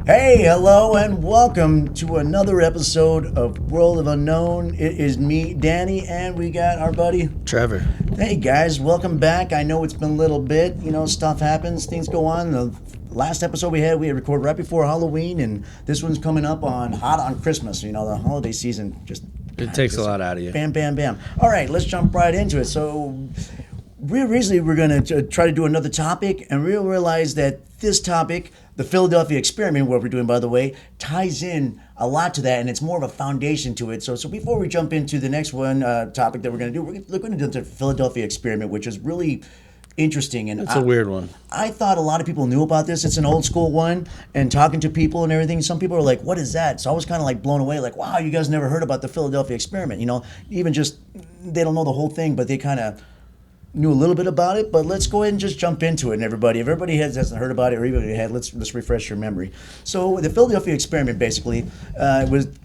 Hey, hello, and welcome to another episode of World of Unknown. It is me, Danny, and we got our buddy Trevor. Hey guys, welcome back. I know it's been a little bit, stuff happens, things go on. The last episode we had recorded right before Halloween, and this one's coming up hot on Christmas. The holiday season just takes a lot out of you. Bam, bam, bam. All right, let's jump right into it. So, recently we're going to try to do another topic, and we realize that this topic, the Philadelphia experiment, what we're doing, by the way, ties in a lot to that, and it's more of a foundation to it. So before we jump into the next one topic that we're going to do, we're going to do the Philadelphia experiment, which is really interesting. And it's a weird one. I thought a lot of people knew about this. It's an old school one, and talking to people and everything, some people are like, what is that? So I was kind of like blown away, like, wow, you guys never heard about the Philadelphia experiment. Even just, they don't know the whole thing, but they kind of knew a little bit about it. But let's go ahead and just jump into it. And everybody, if everybody hasn't heard about it, or even if you had, let's refresh your memory. So the Philadelphia experiment basically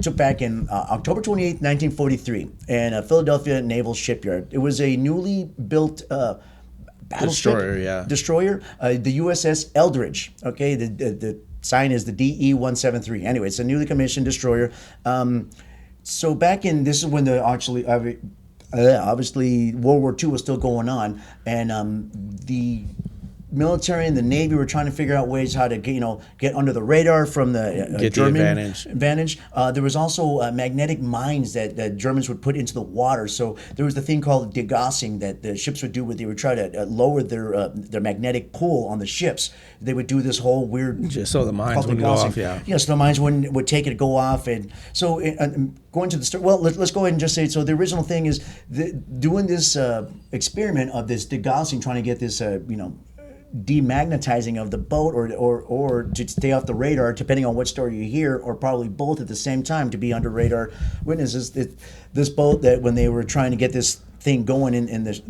took back in October 28th, 1943, in a Philadelphia naval shipyard. It was a newly built battleship destroyer, the USS Eldridge. Okay, the sign is the DE-173. Anyway, it's a newly commissioned destroyer. So back in, this is when obviously World War II was still going on, and the military and the Navy were trying to figure out ways how to get under the radar from the German advantage. There was also magnetic mines that the Germans would put into the water. So there was the thing called degaussing that the ships would do, where they would try to lower their magnetic pull on the ships. They would do this whole weird, just so the mines wouldn't go off. So the mines would take it, go off, and so going to the story. Well, let's go ahead and just say, so the original thing is doing this experiment of this degaussing, trying to get this demagnetizing of the boat, or to stay off the radar, depending on what story you hear, or probably both at the same time, to be under radar witnesses. This boat, that when they were trying to get this thing going in this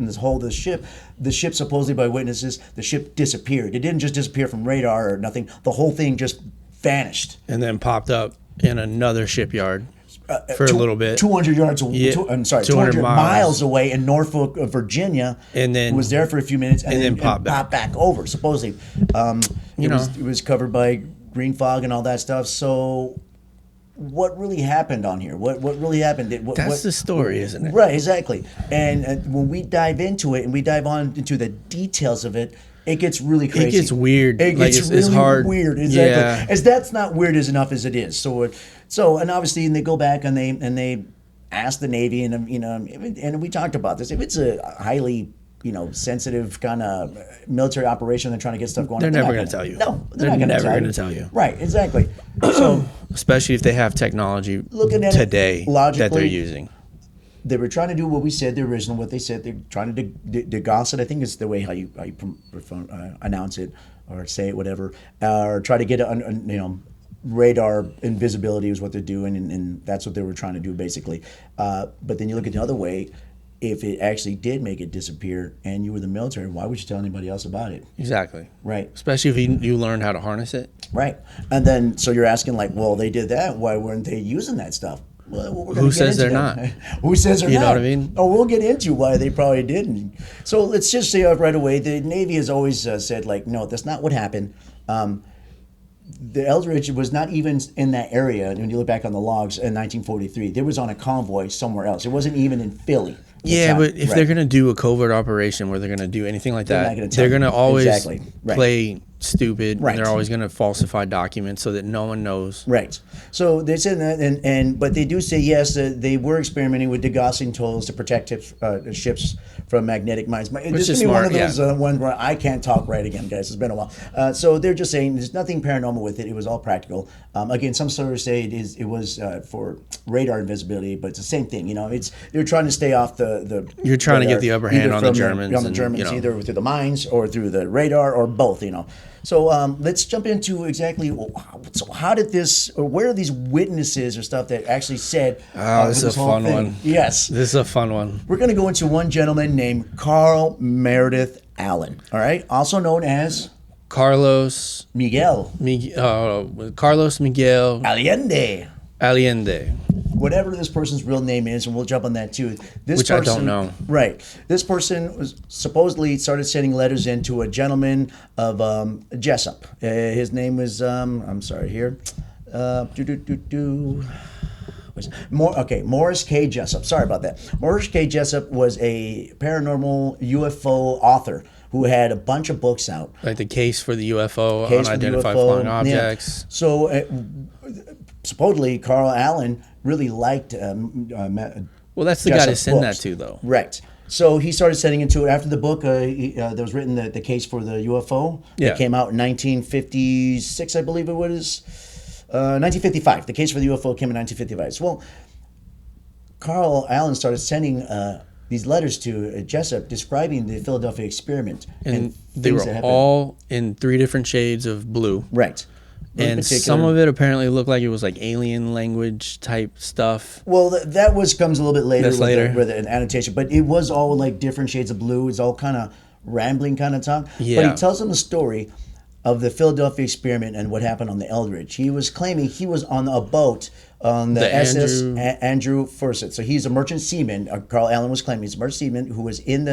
ship, the ship, supposedly by witnesses, the ship disappeared. It didn't just disappear from radar or nothing. The whole thing just vanished. And then popped up in another shipyard for a little bit. 200 yards, 200 miles away in Norfolk, Virginia, and then was there for a few minutes, and then popped back over. Supposedly, it was covered by green fog and all that stuff. So, what really happened on here? What really happened? That's the story, isn't it? Right, exactly. And when we dive into it and we dive on into the details of it, it gets really crazy. It gets weird. It's hard. Weird, exactly. As that's not weird as enough as it is. So and obviously, and they go back and they ask the Navy, and and we talked about this. If it's a highly sensitive kind of military operation, they're trying to get stuff going, they're never going to tell you. No, they're never going to tell you. Right, exactly. So especially if they have technology today that they're using. They were trying to do what we said, the original, what they said. They're trying to degauss it, I think is the way how you announce it or say it, whatever. Or try to get radar invisibility is what they're doing, and that's what they were trying to do, basically. But then you look at the other way. If it actually did make it disappear and you were the military, why would you tell anybody else about it? Exactly. Right. Especially if you learn how to harness it. Right. And then, so you're asking, like, well, they did that. Why weren't they using that stuff? Well, who says they're not? Who says they're not? You know what I mean? Oh, we'll get into why they probably didn't. So let's just say right away, the Navy has always said, like, no, that's not what happened. The Eldridge was not even in that area. When you look back on the logs in 1943, they was on a convoy somewhere else. It wasn't even in Philly. Yeah, but if they're going to do a covert operation where they're going to do anything like that, they're going to always play stupid. Right. And they're always going to falsify documents so that no one knows. Right. So they said that, but they do say, yes, they were experimenting with degaussing tools to protect ships from magnetic mines. This is one of those ones where I can't talk right again, guys. It's been a while. So they're just saying there's nothing paranormal with it. It was all practical. Again, some sources say it was for radar invisibility, but it's the same thing. They're trying to stay off the you're trying to get the upper hand on the Germans. Either through the mines or through the radar or both. So let's jump into exactly. So how did this, or where are these witnesses or stuff that actually said? This is a fun one. Yes, this is a fun one. We're going to go into one gentleman named Carl Meredith Allen. All right, also known as Carlos Miguel Carlos Miguel Allende. Allende. whatever this person's real name is, and we'll jump on that too. Which I don't know. Right. This person was supposedly started sending letters in to a gentleman of Jessup. His name was, I'm sorry here. Morris K. Jessup. Sorry about that. Morris K. Jessup was a paranormal UFO author who had a bunch of books out. Like the case for the UFO, unidentified flying objects. Yeah. So supposedly Carl Allen really liked well, that's the guy to send that to, though. Right. So he started sending it to, after the book that was written, the case for the UFO. Yeah. It came out in 1956, I believe it was. 1955. The case for the UFO came in 1955. So, well, Carl Allen started sending these letters to Jessup describing the Philadelphia experiment. And they were all in 3 different shades of blue. Right. And some of it apparently looked like it was like alien language type stuff. Well, that comes a little bit later. That's later. With an annotation. But it was all like different shades of blue. It's all kind of rambling kind of talk. Yeah. But he tells them the story of the Philadelphia experiment and what happened on the Eldridge. He was claiming he was on a boat on the SS Andrew Furset. So he's a merchant seaman. Carl Allen was claiming he's a merchant seaman who was on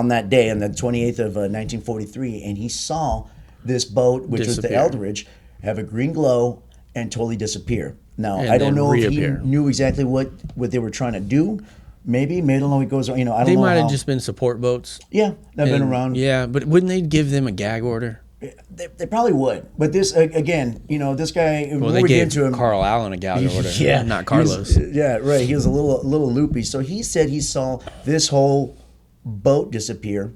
that day, on the 28th of 1943, and he saw this boat, which was the Eldridge, have a green glow and totally disappear. Now, I don't know if he knew exactly what they were trying to do. Maybe I don't know. It goes. I don't know. They might have just been support boats. Yeah, they've been around. Yeah, but wouldn't they give them a gag order? They probably would. But this again, this guy. Well, they gave Carl Allen a gag order. Yeah, not Carlos. Right. He was a little loopy. So he said he saw this whole boat disappear,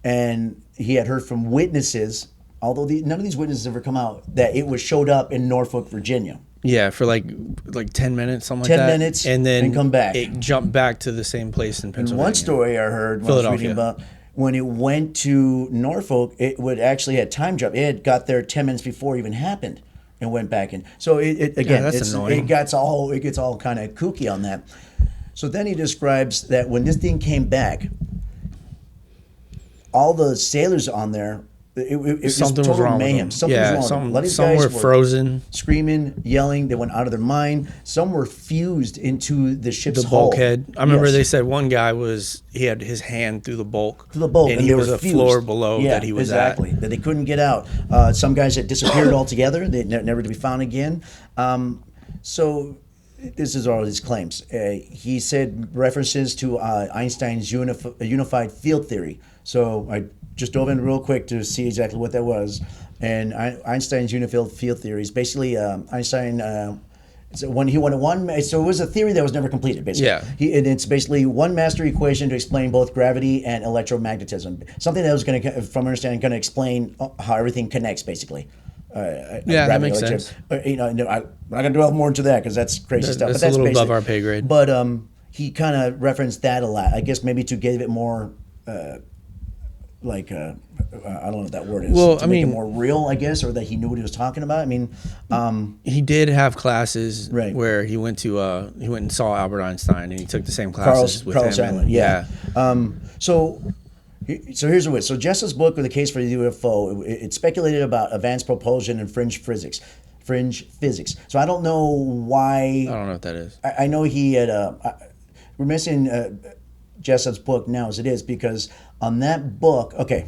and he had heard from witnesses, although none of these witnesses ever come out, that it was showed up in Norfolk, Virginia. Yeah, for like 10 minutes, something like that. 10 minutes, and then come back. It jumped back to the same place in Pennsylvania. And one story I heard when I was reading about, when it went to Norfolk, it would actually had time jump. It had got there 10 minutes before it even happened and went back in. So it again, that's annoying. It gets all kind of kooky on that. So then he describes that when this thing came back, all the sailors on there, it something was wrong mayhem. Something was wrong. Some were frozen, screaming, yelling. They went out of their mind. Some were fused into the ship's bulkhead. I remember they said one guy he had his hand through the bulk, and he was a floor below that he was at. That they couldn't get out. Some guys had disappeared altogether. They never to be found again. So this is all his claims. He said references to Einstein's unified field theory. So I just dove in real quick to see exactly what that was. And Einstein's unified field theory is basically Einstein. So it was a theory that was never completed, basically. Yeah. And it's basically one master equation to explain both gravity and electromagnetism. Something that was going to, from understanding, going to explain how everything connects, basically. That makes sense. I'm not going to delve more into that because that's crazy stuff. That's a little above our pay grade. But he kind of referenced that a lot. I guess maybe to give it more. I don't know what that word is. Well, make it more real, I guess, or that he knew what he was talking about. I mean, he did have classes right. where he went and saw Albert Einstein, and he took the same classes with Carlos him. Allen, yeah. So here's the way. So Jess's book with the case for the UFO, it speculated about advanced propulsion and fringe physics. So I don't know why. I don't know what that is. I know he had. We're missing Jessup's book now as it is because on that book, okay.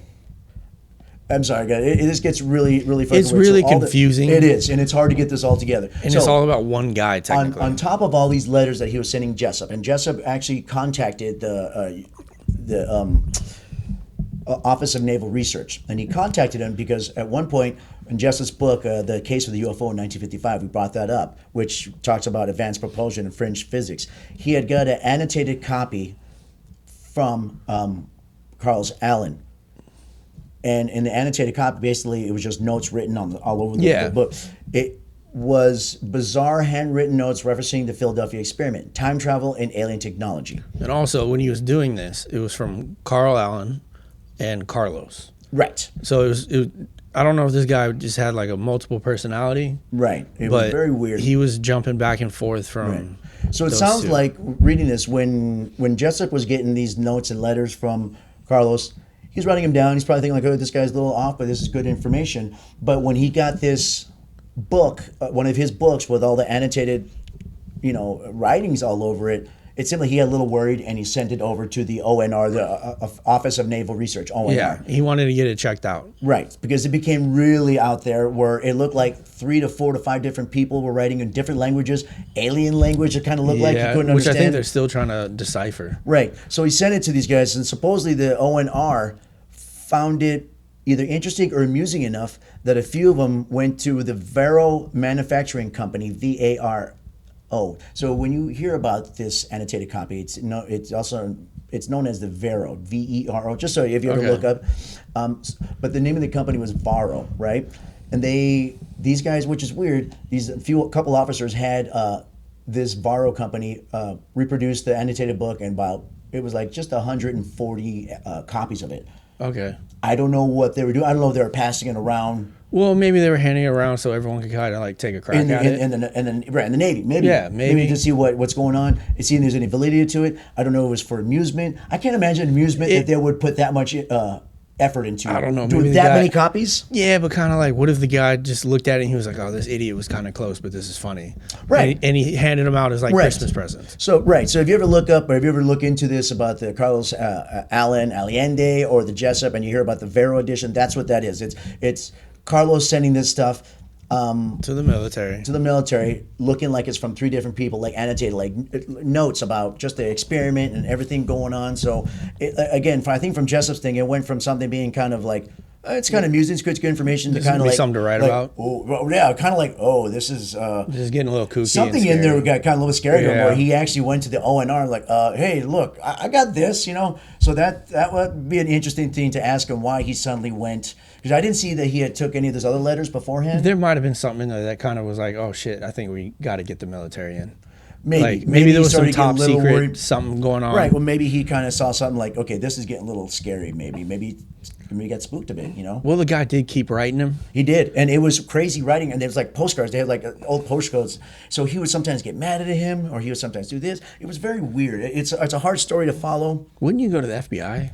I'm sorry, guys. This gets really, really fucking It's really confusing. It is, and it's hard to get this all together. And it's all about one guy, technically. On top of all these letters that he was sending Jessup, and Jessup actually contacted the Office of Naval Research, and he contacted him because at one point in Jessup's book, The Case of the UFO in 1955, we brought that up, which talks about advanced propulsion and fringe physics. He had got an annotated copy from Carl Allen. And in the annotated copy, basically, it was just notes written all over the book. It was bizarre handwritten notes referencing the Philadelphia experiment, time travel, and alien technology. And also, when he was doing this, it was from Carl Allen and Carlos. Right. So it was I don't know if this guy just had like a multiple personality. Right. It was very weird. He was jumping back and forth from. Right. So it sounds like reading this when Jessup was getting these notes and letters from Carlos, he's writing them down. He's probably thinking like, oh, this guy's a little off, but this is good information. But when he got this book, one of his books with all the annotated writings all over it. It's simply he got a little worried and he sent it over to the ONR, the Office of Naval Research, ONR. Yeah, he wanted to get it checked out. Right, because it became really out there where it looked like 3 to 4 to 5 different people were writing in different languages, alien language it kind of looked like you couldn't understand. Which I think they're still trying to decipher. Right, so he sent it to these guys, and supposedly the ONR found it either interesting or amusing enough that a few of them went to the Varo Manufacturing Company, VARO. So when you hear about this annotated copy, it's known as the Vero, VERO. Just so if you ever look up, but the name of the company was Varo, right? And these guys, which is weird, couple officers had this Varo company reproduce the annotated book, and it was like just 140 copies of it. Okay. I don't know what they were doing. I don't know if they were passing it around. Well, maybe they were handing it around so everyone could kind of like take a crack at it. In the Navy, maybe. Yeah, maybe to see what's going on, and see if there's any validity to it. I don't know if it was for amusement. I can't imagine amusement that they would put that much effort into. I don't know. Doing that many copies? Yeah, but kind of like, what if the guy just looked at it and he was like, "Oh, this idiot was kind of close, but this is funny." Right. And he handed them out as like Christmas presents. So if you ever look into this about the Carlos Allen Allende or the Jessup, and you hear about the Vero edition, that's what that is. It's Carlos sending this stuff to the military, looking like it's from 3 different people, like annotated, like notes about just the experiment and everything going on. So I think from Jessup's thing, it went from something being kind of like it's kind of amusing, it's good information, to kind of like something to write about. Oh yeah, kind of like this is getting a little kooky. Something in there got kind of a little scary to him, where he actually went to the ONR like, hey, look, I got this, So that would be an interesting thing to ask him, why he suddenly went. Because I didn't see that he had took any of those other letters beforehand. There might have been something in there that kind of was like, oh shit, I think we got to get the military in. Maybe there was some top secret something going on. Right. Well, maybe he kind of saw something like, okay, this is getting a little scary. Maybe he got spooked a bit. Well, the guy did keep writing him. He did, and it was crazy writing. And there was like postcards. They had like old postcards. So he would sometimes get mad at him, or he would sometimes do this. It was very weird. It's a hard story to follow. Wouldn't you go to the FBI?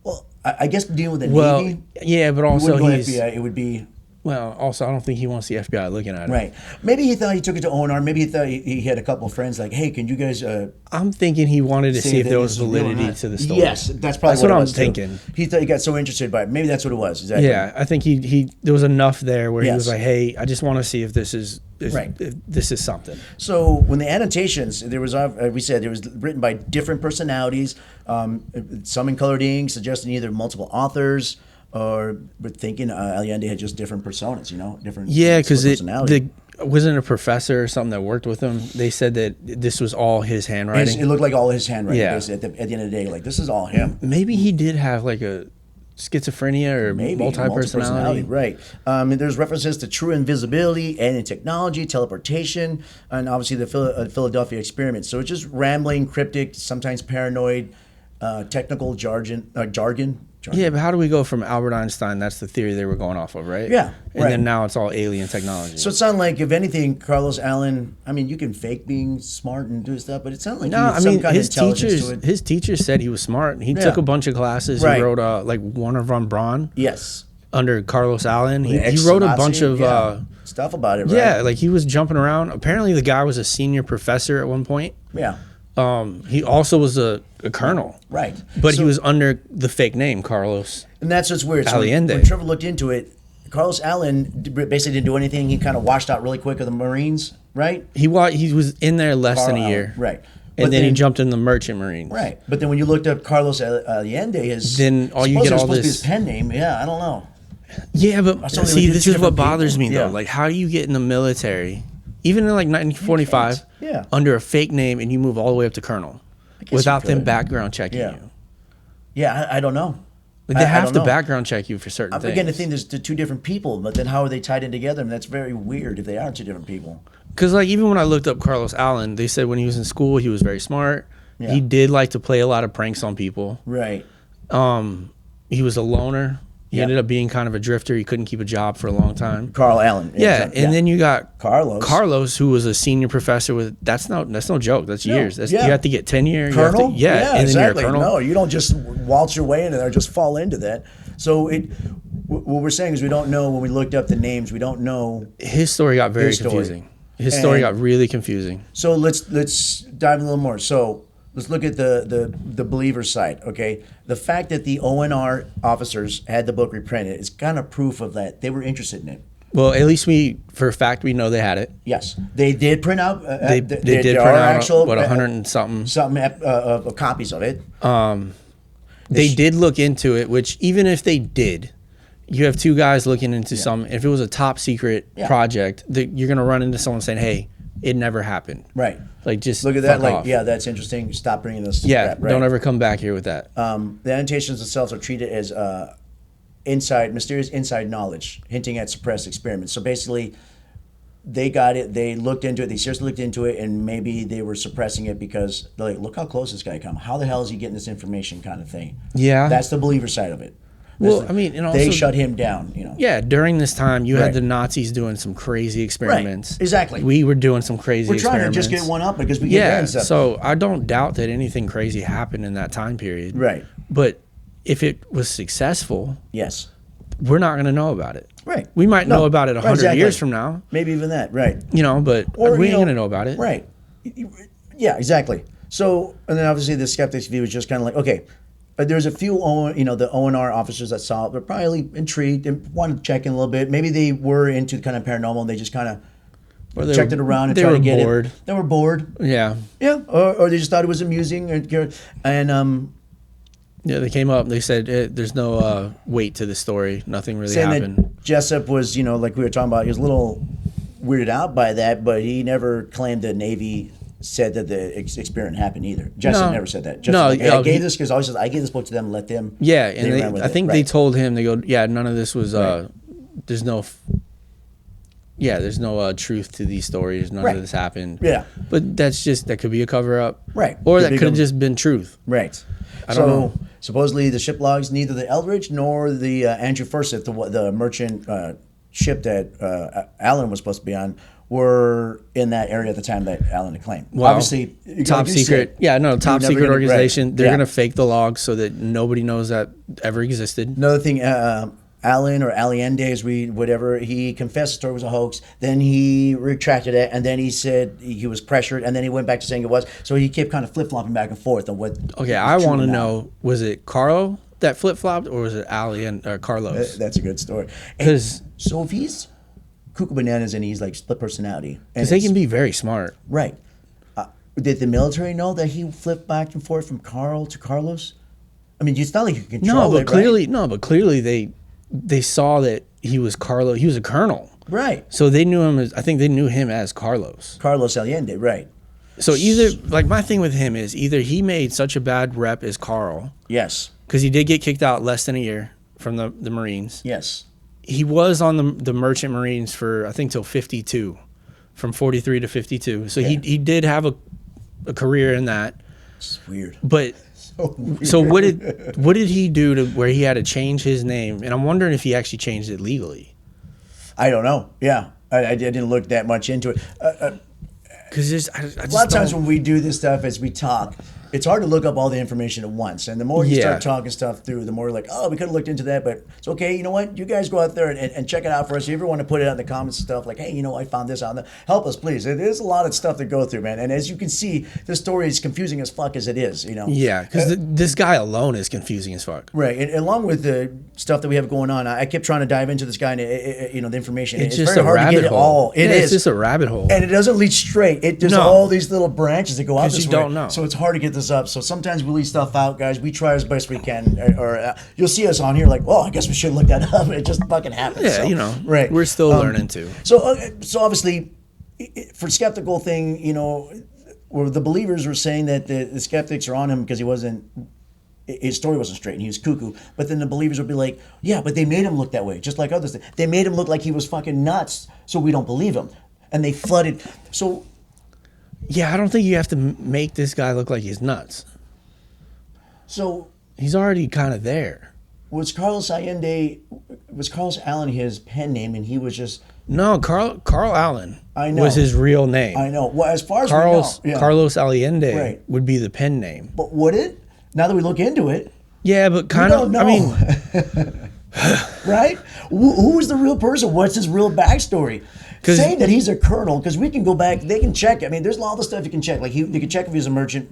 Well, I guess dealing with the Navy. Yeah, but also FBI, it would be. Well, also, I don't think he wants the FBI looking at it. Right. Maybe he thought he took it to ONR. Maybe he thought he had a couple of friends like, hey, can you guys... I'm thinking he wanted to see if there was validity to the story. Yes, that's what I'm thinking. He thought he got so interested by it. Maybe that's what it was. Exactly. Yeah, I think he there was enough there where he was like, hey, I just want to see if this is if this is something. So when the annotations, there was written by different personalities, some in colored ink, suggesting either multiple authors, or we're thinking Allende had just different personas, different. Yeah, because wasn't a professor or something that worked with him. They said that this was all his handwriting. It looked like all his handwriting. Yeah. At the end of the day, like, this is all him. Maybe he did have like a schizophrenia or multi-personality. Right. There's references to true invisibility, alien technology, teleportation, and obviously the Philadelphia experiment. So it's just rambling, cryptic, sometimes paranoid, technical jargon. Yeah, but how do we go from Albert Einstein? That's the theory they were going off of, right? Yeah. And then now it's all alien technology. So it sounded like, if anything, Carlos Allen, I mean, you can fake being smart and do stuff, but it sounded like he had some kind of intelligence to it. His teachers said he was smart. He took a bunch of classes. Right. He wrote like Warner von Braun. Yes. Under Carlos Allen. He wrote a bunch of stuff about it, right? Yeah, like he was jumping around. Apparently the guy was a senior professor at one point. Yeah. He also was a colonel. Right. But he was under the fake name, Carlos. And that's what's weird. So Allende. when Trevor looked into it, Carlos Allen basically didn't do anything. He kind of washed out really quick of the Marines, right? He was in there less than a year. Right. And then he jumped in the Merchant Marines. Right. But then when you looked up Carlos Allende, then you get all this. His pen name. Yeah, I don't know. Yeah, but see, this is what bothers me, though. Like, how do you get in the military, even in like 1945, under a fake name, and you move all the way up to colonel without them background checking you? Yeah, I don't know. Like, they have to background check you for certain things. Again, the thing, there's 2 different people, but then how are they tied in together? I mean, that's very weird if they are 2 different people. Because, like, even when I looked up Carlos Allen, they said when he was in school, he was very smart. Yeah. He did like to play a lot of pranks on people. Right. He was a loner. He ended up being kind of a drifter. He couldn't keep a job for a long time. Carl Allen. Yeah, and then you got Carlos, who was a senior professor with. That's no joke. That's years. You have to get tenure. Colonel. And then exactly. You're a colonel. No, you don't just waltz your way into there, just fall into that. So what we're saying is we don't know when we looked up the names. We don't know. His story got very confusing. His story got really confusing. So let's dive a little more. So let's look at the believer side, okay? The fact that the ONR officers had the book reprinted is kind of proof of that. They were interested in it. Well, at least for a fact, we know they had it. Yes. They did print out. They did print out, actual, 100 and something. Of copies of it. They did look into it, which even if they did, you have two guys looking into some. If it was a top secret project, you're going to run into someone saying, hey, it never happened. Right. Like, just look at that. Off. Yeah, that's interesting. Stop bringing this. Yeah, crap, right? Don't ever come back here with that. The annotations themselves are treated as mysterious inside knowledge, hinting at suppressed experiments. So basically, they got it. They looked into it. They seriously looked into it, and maybe they were suppressing it because they're like, "Look how close this guy come. How the hell is he getting this information?" Kind of thing. Yeah, that's the believer side of it. Well, I mean, and also, they shut him down. Yeah, during this time, you had the Nazis doing some crazy experiments. Right. Exactly. We were doing some crazy. We're trying to just get one up because we get there and stuff. So I don't doubt that anything crazy happened in that time period. Right. But if it was successful, yes, we're not going to know about it. Right. We might know about it 100 years from now. Maybe even that. Right. But we ain't going to know about it. Right. Yeah, exactly. So, and then obviously the skeptics' view is just kind of like, okay, but there's a few, the ONR officers that saw it, but probably intrigued and wanted to check in a little bit. Maybe they were into kind of paranormal and they just kind of checked it around and tried to get it. They were bored. Yeah. Yeah. Or they just thought it was amusing. Yeah, they came up. They said there's no weight to the story. Nothing really saying happened. That Jessup was, like we were talking about, he was a little weirded out by that, but he never claimed the Navy said that the experiment happened either. Jessup never said that. Jessup I gave this because I gave this book to them, let them. Yeah, and I think they told him, they go, yeah, none of this was. There's no. Yeah, there's no truth to these stories. None of this happened. Yeah, but that could be a cover up. Right, or that could have just been truth. Right. I don't know. Supposedly the ship logs, neither the Eldridge nor the Andrew Forsyth, the merchant ship that Allen was supposed to be on, were in that area at the time that Allen had claimed. Well, obviously, top secret. Top secret organization. Right. They're going to fake the logs so that nobody knows that ever existed. Another thing, Allen or Allende, he confessed the story was a hoax. Then he retracted it, and then he said he was pressured, and then he went back to saying it was. So he kept kind of flip-flopping back and forth on what. Okay, I want to know, was it Carlo that flip-flopped, or was it Allende or Carlos? That's a good story. So if he's cuckoo bananas and he's like split personality, because they can be very smart, right? Did the military know that he flipped back and forth from Carl to Carlos? I mean, it's not like you can control it, right? But clearly they saw that he was Carlos. He was a colonel, right? So they knew him as. I think they knew him as Carlos Allende, right? So either my thing with him is either he made such a bad rep as Carl, yes, because he did get kicked out less than a year from the Marines. Yes, he was on the Merchant Marines for I think till 52, from 43 to 52. So he did have a career in that. It's weird, but. So what did he do to where he had to change his name? And I'm wondering if he actually changed it legally. I don't know. Yeah, I didn't look that much into it. Because a lot of times when we do this stuff, as we talk, it's hard to look up all the information at once. And the more you start talking stuff through, the more like, oh, we could have looked into that, but it's okay. You know what? You guys go out there and check it out for us. If you ever want to put it out in the comments and stuff, like, hey, I found this out there. Help us, please. It is a lot of stuff to go through, man. And as you can see, this story is confusing as fuck as it is, Yeah, because this guy alone is confusing as fuck. Right. And along with the stuff that we have going on, I kept trying to dive into this guy and, the information. It's just very hard to get it all. It's just a rabbit hole. And it doesn't lead straight. It just all these little branches that go out this way. You don't know. So it's hard to get this up. So sometimes we leave stuff out, guys. We try as best we can. Or you'll see us on here like, I guess we should look that up. It just fucking happens. Yeah, right. We're still learning too. So obviously, for skeptical thing, where the believers were saying that the skeptics are on him because his story wasn't straight and he was cuckoo. But then the believers would be like, yeah, but they made him look that way, just like others. They made him look like he was fucking nuts, so we don't believe him. And they flooded. So. Yeah, I don't think you have to make this guy look like he's nuts. So he's already kind of there. Was Carlos Allen his pen name, and he was just Carl Allen? I know was his real name. I know. Well, as far as Carlos Allende would be the pen name. But would it? Now that we look into it, yeah, but kind of. I mean, right? Who is the real person? What's his real backstory? saying that he's a colonel, because we can go back, they can check. I mean, there's a lot of stuff you can check. Like they can check if he's a merchant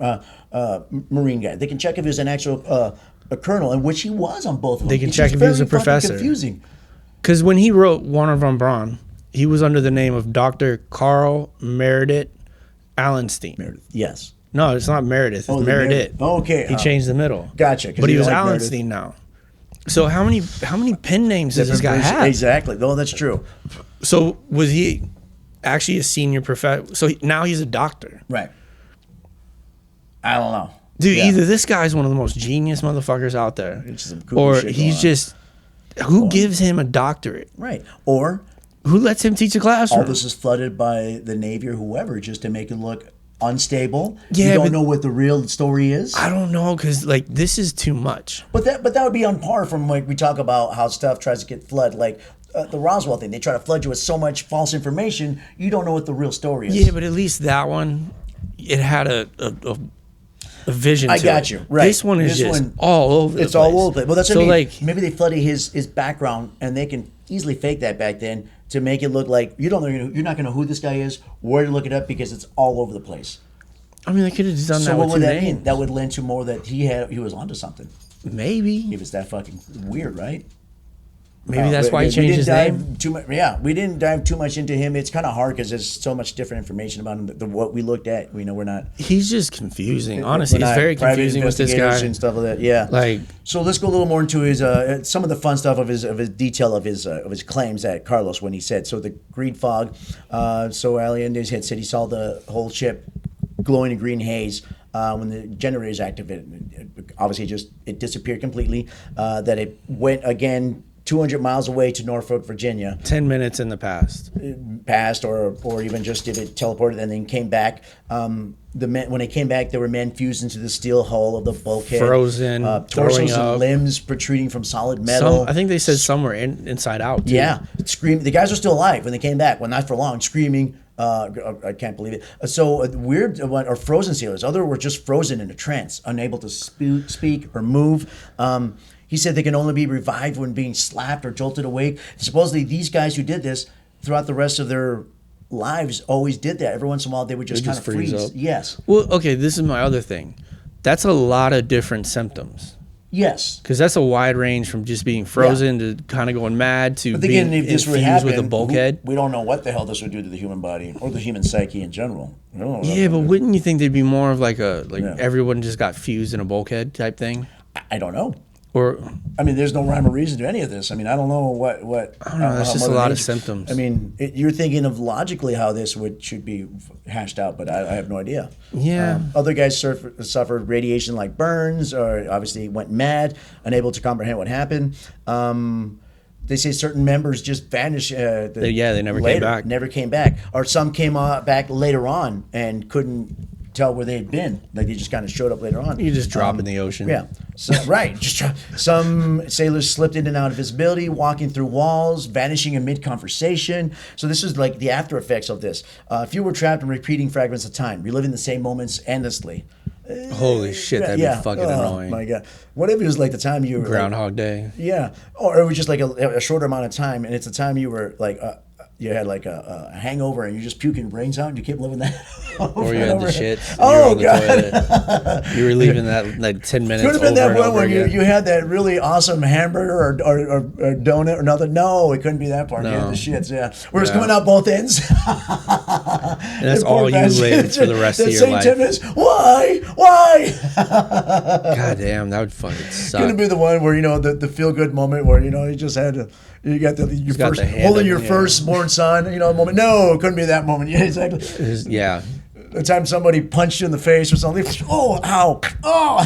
marine guy. They can check if he's an actual a colonel, and which he was on both of them. They can check if he was a professor. Confusing. Because when he wrote Warner von Braun, he was under the name of Dr. Carl Meredith Allenstein. Meredith, yes. No, it's not Meredith. It's Meredith. Oh, okay. He changed the middle. Gotcha. But he was like Allenstein now. So how many pen names does this guy have? Exactly. No, that's true. So was he actually a senior professor? So now he's a doctor. Right. I don't know. Dude, either this guy's one of the most genius motherfuckers out there, or he's just... Who gives him a doctorate? Right. Or... Who lets him teach a classroom? All this is flooded by the Navy or whoever just to make it look unstable. Yeah, you don't know what the real story is. I don't know, because like this is too much. But that would be on par from like we talk about how stuff tries to get flooded, like the Roswell thing. They try to flood you with so much false information, you don't know what the real story is. Yeah, but at least that one, it had a vision. I got you. Right. This one is just all over. It's all over the place. Well, that's what I mean. Like maybe they flooded his background, and they can easily fake that back then to make it look like you're not going to know who this guy is, where to look it up, because it's all over the place. I mean, they could have just done that. So what would that mean? That would lend to more that he was onto something. Maybe if it's that fucking weird, right? Maybe that's why he changed his name. We didn't dive too much into him. It's kind of hard because there's so much different information about him. What we looked at, we're not. He's just confusing. Honestly, he's very confusing with this guy and stuff like that. Yeah. Like, so let's go a little more into his some of the fun stuff of his detail of his claims that Carlos when he said so the greed fog. So Allende had said he saw the whole ship glowing in green haze. When the generator is activated, obviously it disappeared completely. That it went again 200 miles away to Norfolk, Virginia. 10 minutes in the past. Or even just did it teleported and then came back. When they came back, there were men fused into the steel hull of the bulkhead. Frozen, torsos and limbs protruding from solid metal. I think they said some were inside out, too. Yeah. Screaming. The guys were still alive when they came back. Well, not for long. Screaming. I can't believe it. So weird, or frozen sailors. Others were just frozen in a trance, unable to speak or move. He said they can only be revived when being slapped or jolted awake. Supposedly, these guys who did this throughout the rest of their lives always did that. Every once in a while, they would just kind of freeze. Up. Yes. Well, okay, this is my other thing. That's a lot of different symptoms. Yes. Because that's a wide range from just being frozen to kind of going mad to being infused with a bulkhead. We don't know what the hell this would do to the human body or the human psyche in general. Yeah, but wouldn't you think there'd be more of like everyone just got fused in a bulkhead type thing? I don't know. Or, I mean, there's no rhyme or reason to any of this. I mean, I don't know what. I don't know. It's just a lot of symptoms. I mean, you're thinking of logically how this should be hashed out, but I have no idea. Yeah. Other guys suffered radiation like burns, or obviously went mad, unable to comprehend what happened. They say certain members just vanished. They never came back. Never came back, or some came back later on and couldn't tell where they'd been. Like they just kind of showed up later on. You just drop in the ocean. Yeah. So, right. Some sailors slipped in and out of visibility, walking through walls, vanishing in mid-conversation. So this is like the after effects of this. Few were trapped in repeating fragments of time, reliving the same moments endlessly. Holy shit, that'd be fucking annoying. Oh my God. What if it was like the time you were... Groundhog Day. Yeah. Or it was just like a shorter amount of time, and it's the time you were like... you had like a hangover and you're just puking brains out and you kept living that. Or you had the shits. Oh, God. Toilet. You were leaving that like 10 minutes. Could have been that one where you had that really awesome hamburger or donut or nothing. No, it couldn't be that part. No. You had the shits, yeah. Where it's coming out both ends. And that's all you lived for the rest of your life. 10 minutes. Why? God damn, that would fucking suck. Couldn't be the one where, the feel-good moment where, you just had to... You got holding your firstborn son, moment. No, it couldn't be that moment. Yeah, exactly. The time somebody punched you in the face or something. Oh, ow. Oh.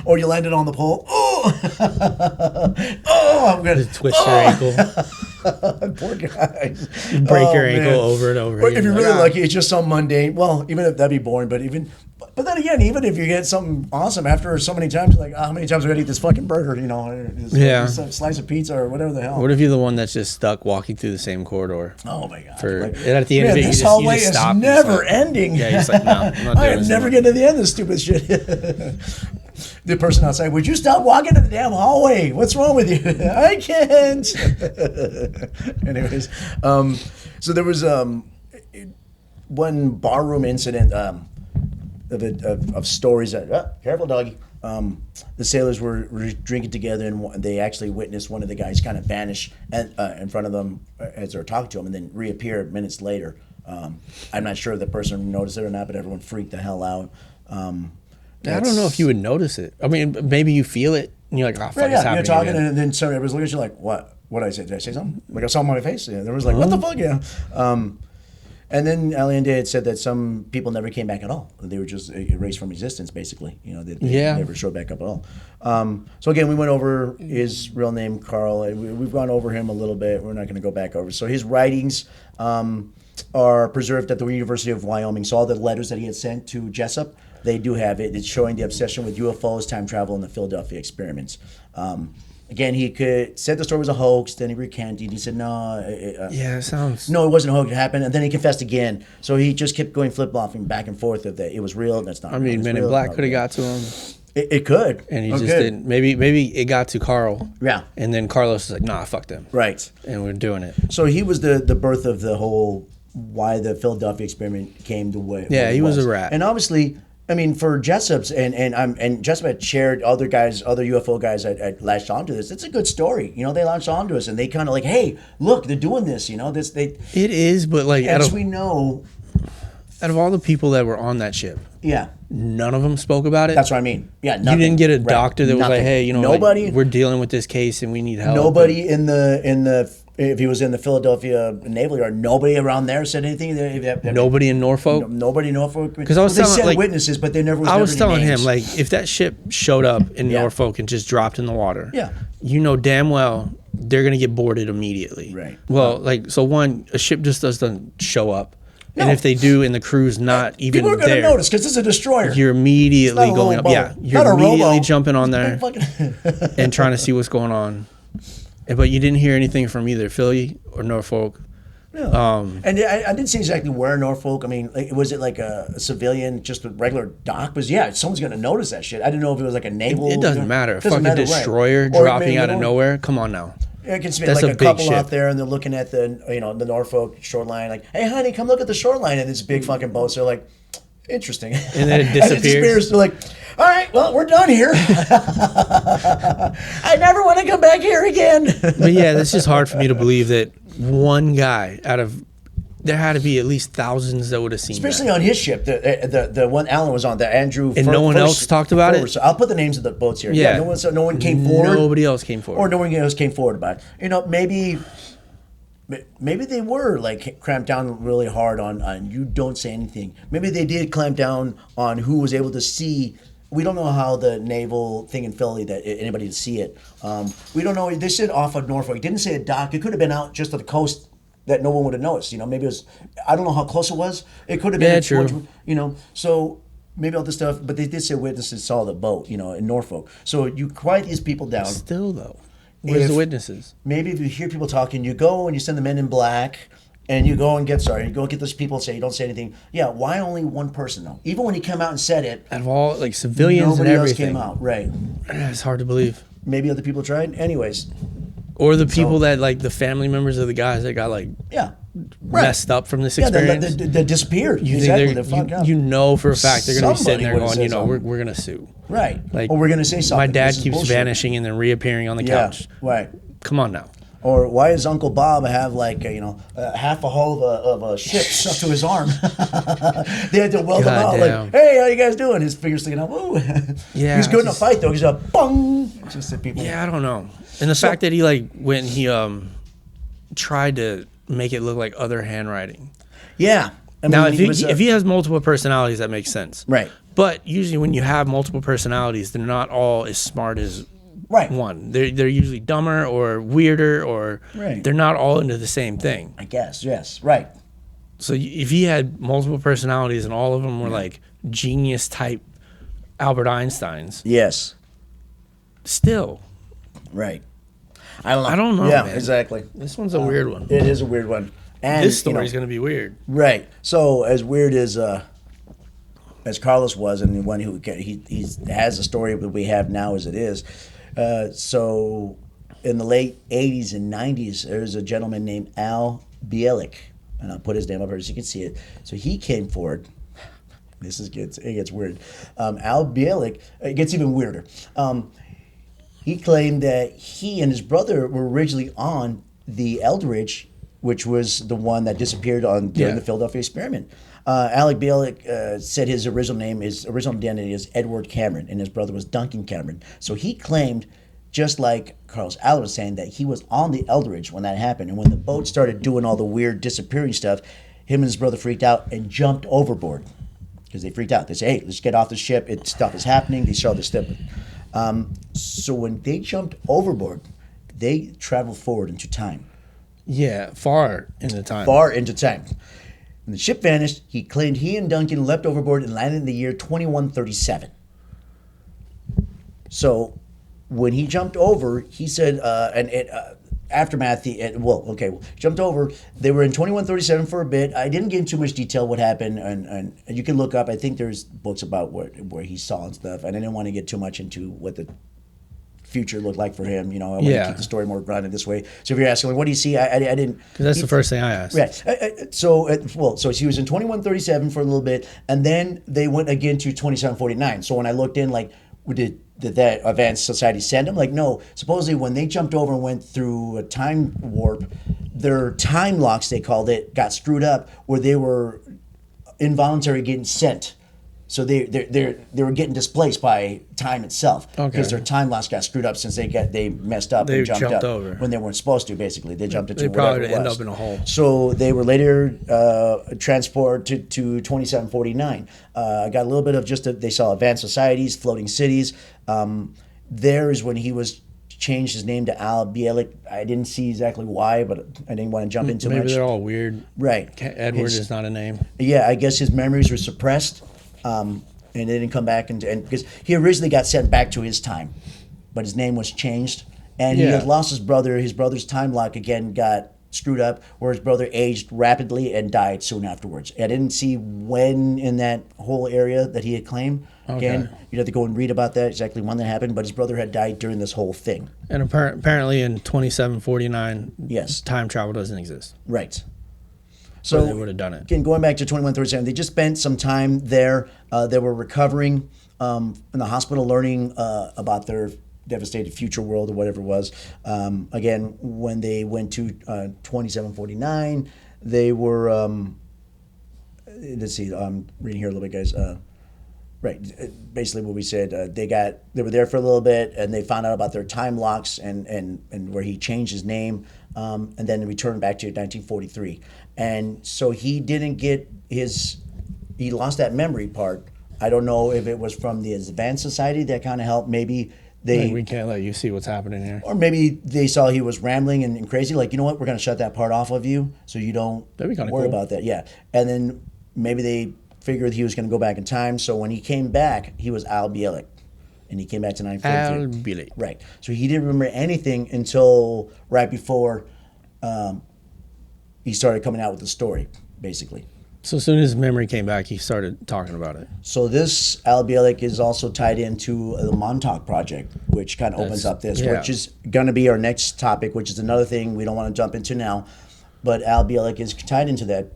Or you landed on the pole. Oh. I'm going to twist your ankle. Poor guy. You break your ankle over and over again. If you're really lucky, it's just some mundane. Well, even if that'd be boring, but then again, even if you get something awesome after so many times, like how many times I gotta eat this fucking burger, this slice of pizza or whatever the hell. What if you're the one that's just stuck walking through the same corridor? Oh my God! And at the end of it, this hallway is never ending. Yeah, he's like, no, I'm not doing this. I never get to the end of this stupid shit. The person outside, would you stop walking in the damn hallway? What's wrong with you? I can't. Anyways, so there was one barroom incident of stories that, careful doggy. The sailors were drinking together, and they actually witnessed one of the guys kind of vanish in front of them as they were talking to him, and then reappear minutes later. I'm not sure if the person noticed it or not, but everyone freaked the hell out. I don't know if you would notice it. I mean, maybe you feel it, and you're like, "Oh, fuck, it's happening." You're talking, again. and then somebody was looking at you like, "What? What did I say? Did I say something? Like I saw my face?" Yeah, there was like, "What the fuck?" Yeah. And then Allende had said that some people never came back at all. They were just erased from existence, basically. They never showed back up at all. So again, we went over his real name, Carl. We've gone over him a little bit. We're not going to go back over. So his writings are preserved at the University of Wyoming. So all the letters that he had sent to Jessup, they do have it. It's showing the obsession with UFOs, time travel, and the Philadelphia experiments. Again, he said the story was a hoax. Then he recanted. He said, "No, it sounds. No, it wasn't a hoax. It happened." And then he confessed again. So he just kept going flip-flopping back and forth of that it was real. That's not. I mean, Men in Black could have got to him. It could, and he just didn't. Maybe it got to Carl. Yeah, and then Carlos was like, "Nah, fuck them." Right, and we're doing it. So he was the birth of the whole why the Philadelphia experiment came to way. Yeah, he was a rat, and obviously. I mean, for Jessup's and Jessup had shared other UFO guys had latched onto this. It's a good story, They latched onto us, and they kind of like, hey, look, they're doing this, It is, but like as we know, out of all the people that were on that ship, none of them spoke about it. That's what I mean. Yeah, nothing. You didn't get a doctor that was like, hey, nobody. We're dealing with this case and we need help. Nobody in the. If he was in the Philadelphia Naval Yard, nobody around there said anything. Nobody in Norfolk? Nobody in Norfolk. Because they said witnesses, but they never. I was telling him, like, if that ship showed up in Norfolk and just dropped in the water, damn well they're going to get boarded immediately. Right. Well, a ship just doesn't show up. No. And if they do, and the crew's not even there, people are going to notice because it's a destroyer. You're immediately going up. Yeah, you're immediately jumping on there and trying to see what's going on. But you didn't hear anything from either Philly or Norfolk. No. And I didn't see exactly where in Norfolk. I mean, was it like a civilian, just a regular dock? Because someone's going to notice that shit. I didn't know if it was like a naval. It doesn't matter. A fucking destroyer dropping out of nowhere. Come on now. It can be like a couple out there, and they're looking at the the Norfolk shoreline. Like, hey, honey, come look at the shoreline. And this big fucking boat. So they're like, interesting. And then it disappears. They're like, all right, well, we're done here. I never want to come back here again. But yeah, it's just hard for me to believe that one guy there had to be at least thousands that would have seen especially on his ship, the one Alan was on, the Andrew. And no one else talked about it? So I'll put the names of the boats here. Yeah, no one came forward. Nobody else came forward. Or no one else came forward about it. Maybe they were like clamped down really hard on you don't say anything. Maybe they did clamp down on who was able to see. We don't know how the naval thing in Philly that anybody could see it. We don't know. They said off of Norfolk. It didn't say a dock. It could have been out just to the coast that no one would have noticed. Maybe it was. I don't know how close it was. It could have been. Yeah, true. So maybe all this stuff. But they did say witnesses saw the boat. In Norfolk. So you quiet these people down. Still though, where's the witnesses? Maybe if you hear people talking, you go and you send the Men in Black. And you go and get those people and say, you don't say anything. Yeah, why only one person, though? Even when he came out and said it. Out of all, civilians and everything. Nobody else came out, right. It's hard to believe. Maybe other people tried. Anyways. Or the people that, the family members of the guys that got, messed up from this experience. Yeah, they disappeared. You know for a fact they're going to be sitting there going, we're going to sue. Right. Or we're going to say something. My dad keeps vanishing and then reappearing on the couch. Right. Come on now. Or why does Uncle Bob have half a hull of a ship stuck to his arm? They had to weld him out. Like, hey, how you guys doing? His finger's sticking out. Woo. Yeah, he's good in a fight though. He's a bung. Just the people. Yeah, I don't know. And the fact that he when he tried to make it look like other handwriting. Yeah. Now, if he has multiple personalities, that makes sense. Right. But usually, when you have multiple personalities, they're not all as smart as. Right. One. They're usually dumber or weirder or they're not all into the same thing. I guess, yes. Right. So if he had multiple personalities and all of them were genius type Albert Einsteins. Yes. Still. Right. I don't know, yeah, man. Exactly. This one's a weird one. It is a weird one. And this story's going to be weird. Right. So as weird as as Carlos was, and the one who he has the story that we have now as it is. So in the late 80s and 90s, there's a gentleman named Al Bielik, and I'll put his name up here so you can see it. So he came forward. It gets weird. Al Bielik, it gets even weirder. He claimed that he and his brother were originally on the Eldridge, which was the one that disappeared during the Philadelphia experiment. Alec Bielik said his original identity is Edward Cameron, and his brother was Duncan Cameron. So he claimed, just like Carlos Allen was saying, that he was on the Eldridge when that happened. And when the boat started doing all the weird disappearing stuff, him and his brother freaked out and jumped overboard because they freaked out. They said, hey, let's get off the ship. Stuff is happening. They saw this stuff. So when they jumped overboard, they traveled forward into time. Yeah, far into time. Far into time. When the ship vanished, he claimed he and Duncan leapt overboard and landed in the year 2137. So when he jumped over, he said, aftermath, jumped over. They were in 2137 for a bit. I didn't get into too much detail what happened, and you can look up. I think there's books about where he saw and stuff, and I didn't want to get too much into what the future looked like for him. I want to keep the story more grounded this way. So if you're asking, what do you see? I didn't. Because that's the first thing I asked. Right. So he was in 2137 for a little bit, and then they went again to 2749. So when I looked in, did that advanced society send them? No. Supposedly when they jumped over and went through a time warp, their time locks, they called it, got screwed up where they were involuntarily getting sent. So they were getting displaced by time itself because their time locks got screwed up since they messed up and jumped up over when they weren't supposed to. Basically, they jumped into they whatever probably it was. end up in a hole. So they were later transported to 2749. I got a little bit of they saw advanced societies, floating cities. There is when he was changed his name to Al Bielik. I didn't see exactly why, but I didn't want to jump into much. Maybe they're all weird. Right. Edward is not a name. Yeah, I guess his memories were suppressed. And they didn't come back and because he originally got sent back to his time, but his name was changed, and he had lost his brother. His brother's time lock again got screwed up, where his brother aged rapidly and died soon afterwards. I didn't see when in that whole area that he had claimed. Again, you'd have to go and read about that exactly when that happened, but his brother had died during this whole thing. And apparently in 2749, yes, time travel doesn't exist. Right. So they would have done it. Again, going back to 2137, they just spent some time there. They were recovering in the hospital, learning about their devastated future world or whatever it was. Again, when they went to 2749, they were. Let's see. I'm reading here a little bit, guys. Right. Basically, what we said, they were there for a little bit, and they found out about their time locks and where he changed his name, and then returned back to 1943. And so he didn't get he lost that memory part. I don't know if it was from the Advanced Society that kind of helped. Maybe we can't let you see what's happening here. Or maybe they saw he was rambling and crazy. You know what? We're going to shut that part off of you so you don't worry about that. Yeah. And then maybe they figured he was going to go back in time. So when he came back, he was Al Bielik. And he came back to 1943. Al Bielik. Right. So he didn't remember anything until right before he started coming out with the story, basically. So as soon as his memory came back, he started talking about it. So this Al Bielik is also tied into the Montauk Project, which kind of opens up this, which is going to be our next topic, which is another thing we don't want to jump into now. But Al Bielik is tied into that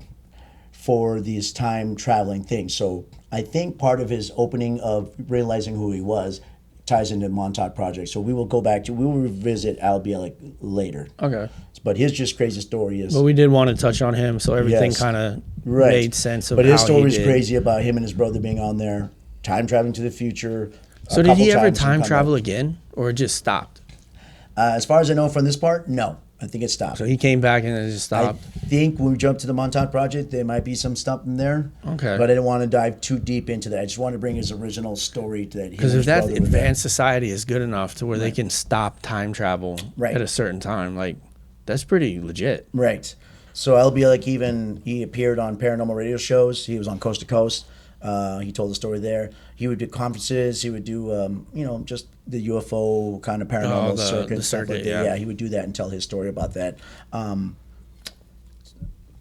for these time traveling things. So I think part of his opening of realizing who he was ties into the Montauk Project. So we will revisit Al Bielik later. Okay. But his just crazy story is. But we did want to touch on him, so everything kind of made sense of how he did. But his story is crazy about him and his brother being on there, time traveling to the future. So did he ever time travel again, or it just stopped? As far as I know from this part, no. I think it stopped. So he came back and it just stopped? I think when we jump to the Montauk Project, there might be some stuff in there. Okay. But I didn't want to dive too deep into that. I just wanted to bring his original story to that. Because if that advanced society is good enough to where they can stop time travel at a certain time, that's pretty legit. Right. So Al Bielik he appeared on paranormal radio shows. He was on Coast to Coast. He told the story there. He would do conferences. He would do, just the UFO kind of paranormal circuit. The circuit, Yeah, he would do that and tell his story about that.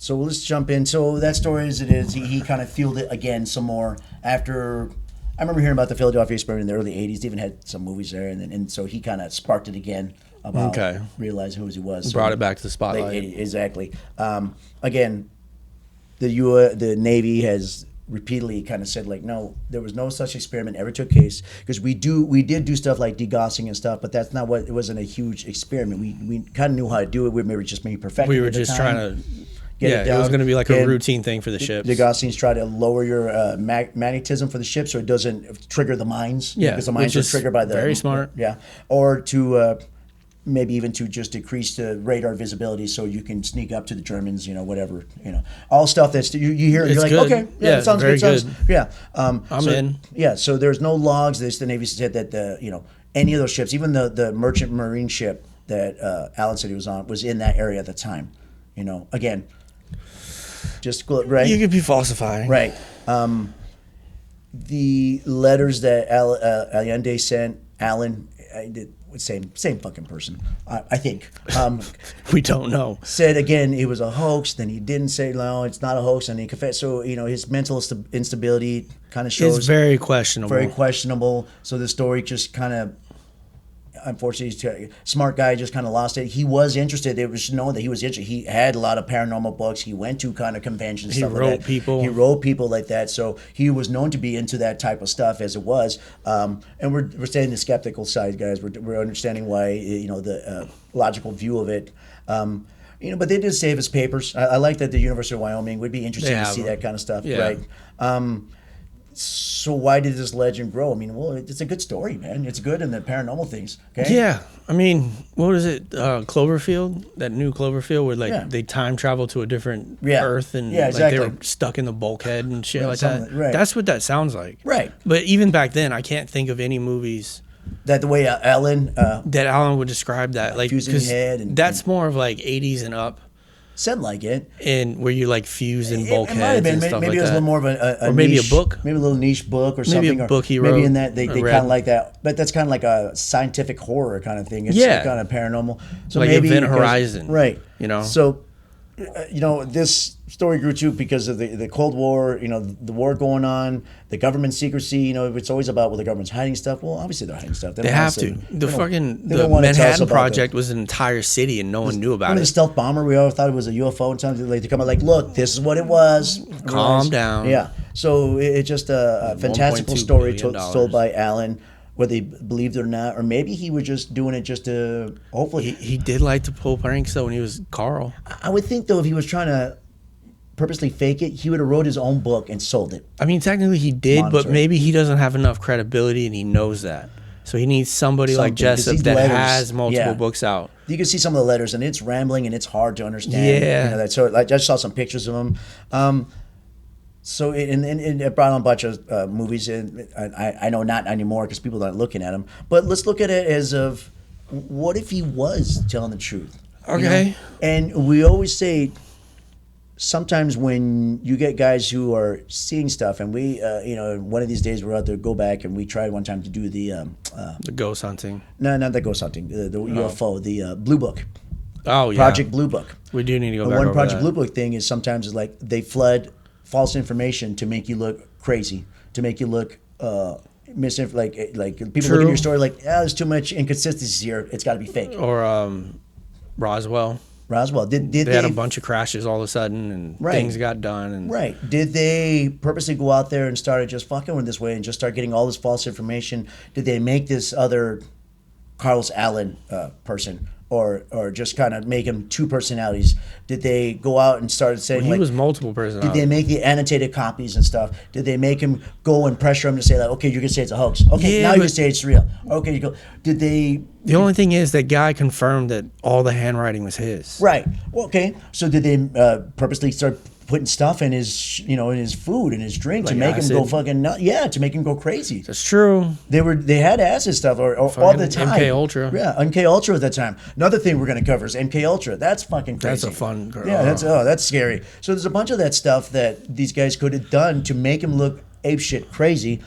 So let's jump in. So that story as it is, he kind of fueled it again some more after. I remember hearing about the Philadelphia experiment in the early '80s. They even had some movies there, and so he kind of sparked it again about realizing who he was. So brought it back to the spotlight. Exactly. Again, the Navy has repeatedly kind of said like, no, there was no such experiment ever took place, because we did do stuff like degaussing and stuff, but that's not what, it wasn't a huge experiment. We kind of knew how to do it. We maybe just maybe perfected. We were just trying to it was going to be like a routine thing for the ships. Degaussings try to lower your magnetism for the ship so it doesn't trigger the mines. Yeah, because the mines are triggered by the very smart. Yeah, or to maybe even to just decrease the radar visibility so you can sneak up to the Germans, whatever, all stuff that's you hear, you're like, good. okay, yeah, it sounds very good. Yeah, I'm in. Yeah, so there's no logs. The Navy said that any of those ships, even the merchant marine ship that Alan said he was on, was in that area at the time. Again, just right. You could be falsifying, right? The letters that Allende sent Alan, same fucking person, I think. We don't know. Said again it was a hoax. Then he didn't say no, it's not a hoax, and he confessed. So his mental instability kind of shows. It's very questionable. Very questionable. So the story just kind of. Unfortunately, he's a smart guy, just kind of lost it. He was interested. It was known that he was interested. He had a lot of paranormal books. He went to kind of conventions. He wrote people. He wrote people like that. So he was known to be into that type of stuff as it was. And we're staying the skeptical side, guys. We're understanding why, the logical view of it. But they did save his papers. I like that the University of Wyoming would be interested to see that kind of stuff, right? So why did this legend grow? I mean, well, it's a good story, man. It's good in the paranormal things. Okay. Yeah, I mean, what is it? Cloverfield, that new Cloverfield, where they time travel to a different Earth, and exactly. they were stuck in the bulkhead and shit like that. Right. That's what that sounds like. Right. But even back then, I can't think of any movies that the way Alan would describe that, like, fusing head, and that's more of like '80s and up. Something like it, and where you like fuse in bulkheads. It might have been. And stuff maybe like it was a little more of a or maybe niche, a book, maybe a little niche book or maybe something. A book he maybe wrote, in that they kind of like that, but that's kind of like a scientific horror kind of thing. It's kind of paranormal. So like maybe Event Horizon, right? So this story grew too because of the Cold War. The war going on, the government secrecy. It's always about the government's hiding stuff. Well, obviously they're hiding stuff. They have to. The Manhattan Project was an entire city and no one knew about it. The stealth bomber, we all thought it was a UFO and something. They come out like, look, this is what it was. Calm down. Yeah. So it's just a fantastical story told by Alan, whether he believed it or not, or maybe he was just doing it just to hopefully. He did like to pull pranks though when he was Carl. I would think though if he was trying to purposely fake it, he would have wrote his own book and sold it. I mean, technically he did, but maybe he doesn't have enough credibility and he knows that. So he needs somebody like Jessup that has multiple books out. You can see some of the letters, and it's rambling and it's hard to understand. Yeah. So I just saw some pictures of him. So it brought on a bunch of movies, and I know not anymore because people aren't looking at them. But let's look at it as of what if he was telling the truth? Okay. And we always say sometimes when you get guys who are seeing stuff, and we, one of these days we're out there, go back, and we tried one time to do the ghost hunting. No, not the ghost hunting. The UFO, the Blue Book. Oh yeah. Project Blue Book. We do need to go back over one Project that. Blue Book thing is sometimes it's like they flood false information to make you look crazy, to make you look like people look at your story like, there's too much inconsistencies here. It's got to be fake. Or Roswell. Did they had a bunch of crashes all of a sudden and things got done and did they purposely go out there and started just fucking with this way and just start getting all this false information? Did they make this other Carlos Allen person or just kind of make him two personalities? Did they go out and start saying he was multiple personalities? Did they make the annotated copies and stuff? Did they make him go and pressure him to say like, okay, you can say it's a hoax. Okay, now you can say it's real. Okay, you go. Did they? The only thing is that guy confirmed that all the handwriting was his. Right. Well, okay. So did they purposely start putting stuff in his, in his food and his drink to make him go fucking nuts? Yeah, to make him go crazy. That's true. They had acid stuff or all the time. MK Ultra. Yeah, MK Ultra at that time. Another thing we're gonna cover is MK Ultra. That's fucking crazy. That's a fun girl. Yeah, that's scary. So there's a bunch of that stuff that these guys could have done to make him look apeshit crazy,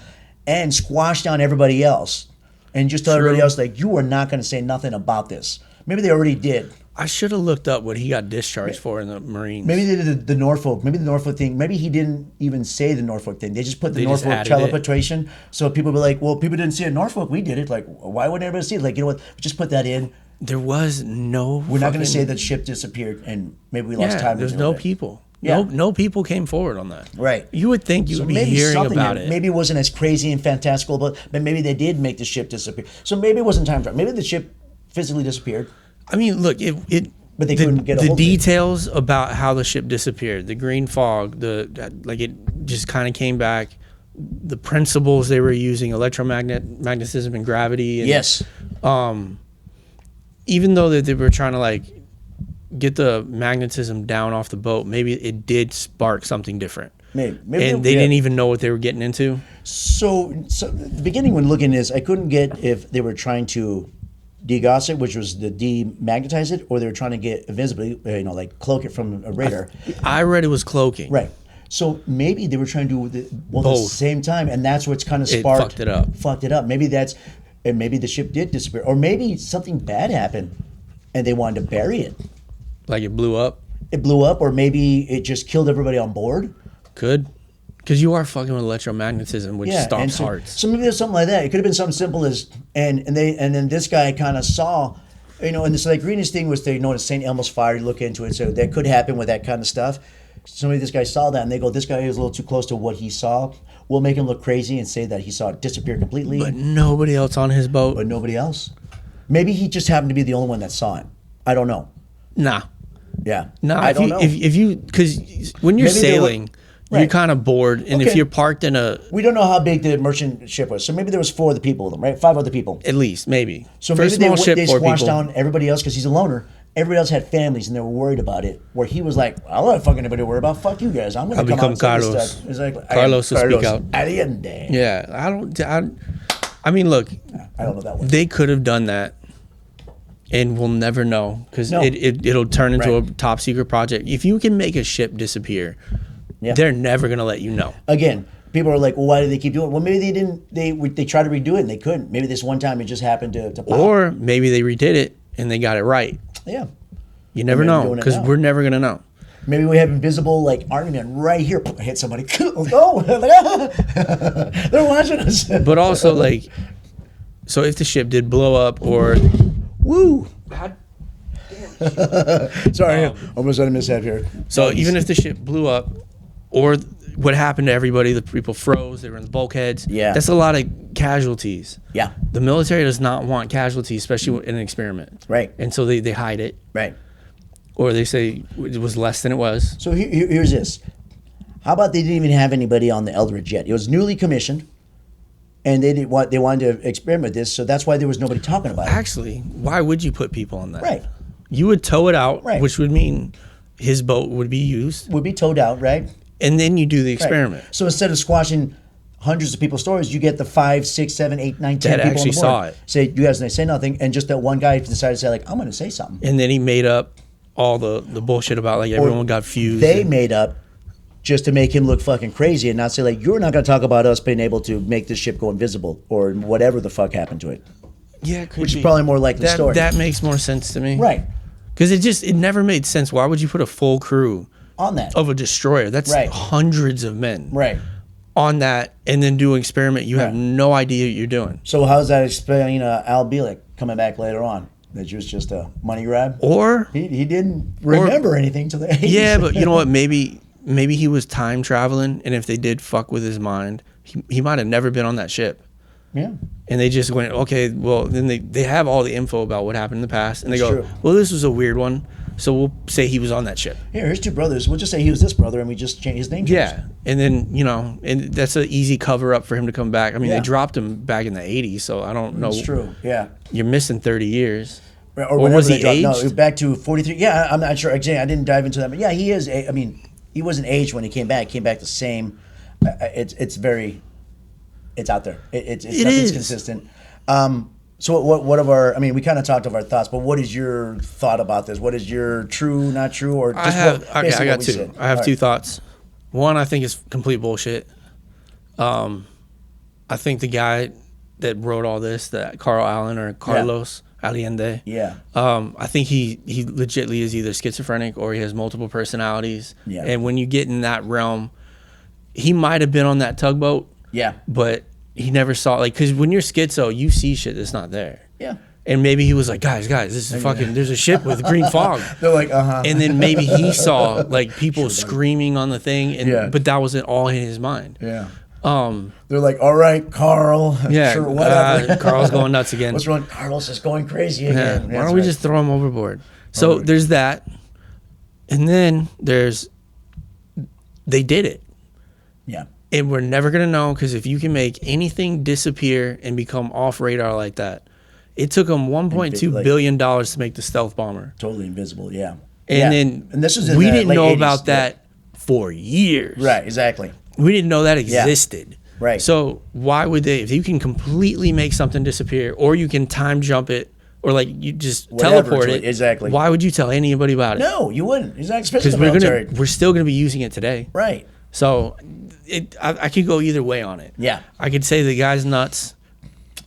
and squash down everybody else. and just tell everybody else, like, you are not going to say nothing about this. Maybe they already did. I should have looked up what he got discharged for in the Marines. Maybe they did the Norfolk. Maybe the Norfolk thing. Maybe he didn't even say the Norfolk thing. They just put the Norfolk teleportation. So people were like, well, people didn't see it in Norfolk. We did it. Like, why wouldn't everybody see it? Like, you know what? Just put that in. There was no. We're not going to say that ship disappeared and maybe we lost time. There's no people. Yeah. No people came forward on that. Right. You would think you would be hearing about it. Maybe it wasn't as crazy and fantastical, but maybe they did make the ship disappear. So maybe it wasn't time travel. Maybe the ship physically disappeared. I mean, look, but they couldn't get a hold of it. The details about how the ship disappeared, the green fog, it just kind of came back. The principles they were using, magnetism and gravity. And, yes. Even though that they were trying to get the magnetism down off the boat, maybe it did spark something different. Maybe and they didn't even know what they were getting into. So the beginning when looking is I couldn't get if they were trying to degauss it, which was the demagnetize it, or they were trying to get invisibility, cloak it from a radar. I read it was cloaking. Right. So maybe they were trying to do both at the same time, and that's what's kind of sparked. Fucked it up. Maybe maybe the ship did disappear, or maybe something bad happened, and they wanted to bury it. Like it blew up. It blew up, or maybe it just killed everybody on board. Could. Because you are fucking with electromagnetism, which stops hearts. So maybe there's something like that. It could have been something simple as, and then this guy kind of saw, and this greenish thing was the St. Elmo's fire. You look into it, so that could happen with that kind of stuff. So maybe this guy saw that, and they go, this guy is a little too close to what he saw. We'll make him look crazy and say that he saw it disappear completely. But nobody else on his boat. But nobody else. Maybe he just happened to be the only one that saw it. I don't know. Nah. Yeah. Nah. I don't know. If you, because when you're sailing. Right. You're kind of bored, and if you're parked in a... We don't know how big the merchant ship was, so maybe there was 4 other people of them, right? 5 other people. At least, maybe. So maybe they squashed down everybody else because he's a loner. Everybody else had families, and they were worried about it, where he was like, I don't want fucking anybody to worry about. Fuck you guys. I'm going to come out and Carlos. Stuff. It's like, Carlos will speak out. Allende. Yeah, I mean, look. I don't know that one. They could have done that, and we'll never know, because it'll turn into a top-secret project. If you can make a ship disappear... Yeah. They're never going to let you know. Again, people are like, well, why did they keep doing it? Well, maybe they didn't. They tried to redo it and they couldn't. Maybe this one time it just happened to pop. Or maybe they redid it and they got it right. Yeah. You never know, because we're never going to know. Maybe we have invisible, Army Man right here. Hit somebody. Oh, they're watching us. But also, so if the ship did blow up or... Woo! Sorry, almost had a mishap here. So even if the ship blew up, or what happened to everybody, the people froze, they were in the bulkheads. Yeah. That's a lot of casualties. Yeah. The military does not want casualties, especially in an experiment. Right. And so they hide it. Right. Or they say it was less than it was. So here's this. How about they didn't even have anybody on the Eldridge yet? It was newly commissioned. And they wanted to experiment with this, so that's why there was nobody talking about it. Actually, why would you put people on that? Right. You would tow it out, right. Which would mean his boat would be used. Would be towed out, right? And then you do the experiment. Right. So instead of squashing hundreds of people's stories, you get the 5, 6, 7, 8, 9, 10 that people actually on the board. Saw it. Say, you guys didn't say nothing, and just that one guy decided to say, I'm going to say something. And then he made up all the bullshit about everyone got fused. They made up just to make him look fucking crazy and not say you're not going to talk about us being able to make this ship go invisible or whatever the fuck happened to it. Yeah, which is probably more likely story. That makes more sense to me. Right. Because it never made sense. Why would you put a full crew on that of a destroyer? That's hundreds of men. Right. On that, and then do an experiment you have no idea what you're doing. So how does that explain Al Bielek coming back later on? That was just a money grab? Or he didn't remember anything till the 80s. Yeah, but you know what? Maybe he was time traveling, and if they did fuck with his mind, he might have never been on that ship. Yeah. And they just went, okay, well, then they have all the info about what happened in the past, and they go, well, this was a weird one, so we'll say he was on that ship. Here, here's 2 brothers. We'll just say he was this brother, and we just change his name. Yeah, and then, and that's an easy cover-up for him to come back. I mean, they dropped him back in the 80s, so I don't know. That's true, yeah. You're missing 30 years. Or was he aged? No, back to 43. Yeah, I'm not sure. Again, I didn't dive into that. But yeah, he is. I mean, he wasn't aged when he came back. He came back the same. It's out there. Nothing's consistent. So what of our? I mean, we kind of talked of our thoughts, but what is your thought about this? What is your true, not true, or just I got 2. I have 2 thoughts. One, I think it's complete bullshit. I think the guy that wrote all this, that Carl Allen or Carlos Allende. Yeah. I think he legitimately is either schizophrenic or he has multiple personalities. Yeah. And when you get in that realm, he might have been on that tugboat. Yeah. But he never saw, like, because when you're schizo, you see shit that's not there. Yeah. And maybe he was like, guys, this is fucking, there's a ship with green fog. They're like, And then maybe he saw like people screaming on the thing, and but that wasn't all in his mind. Yeah. They're like, all right, Carl. Yeah. Sure, whatever. Carl's going nuts again. What's wrong? Carlos is going crazy again. Why don't we just throw him overboard? So there's that. And then they did it. Yeah. And we're never going to know, because if you can make anything disappear and become off radar like that, it took them $1.2 billion to make the stealth bomber. Totally invisible, yeah. And this was we didn't know 80s, about that for years. Right, exactly. We didn't know that existed. Right. So why would they, if you can completely make something disappear, or you can time jump it, or like you just teleport it, exactly. Why would you tell anybody about it? No, you wouldn't. Exactly. Especially the military. We're still going to be using it today. Right. So I could go either way on it. Yeah. I could say the guy's nuts.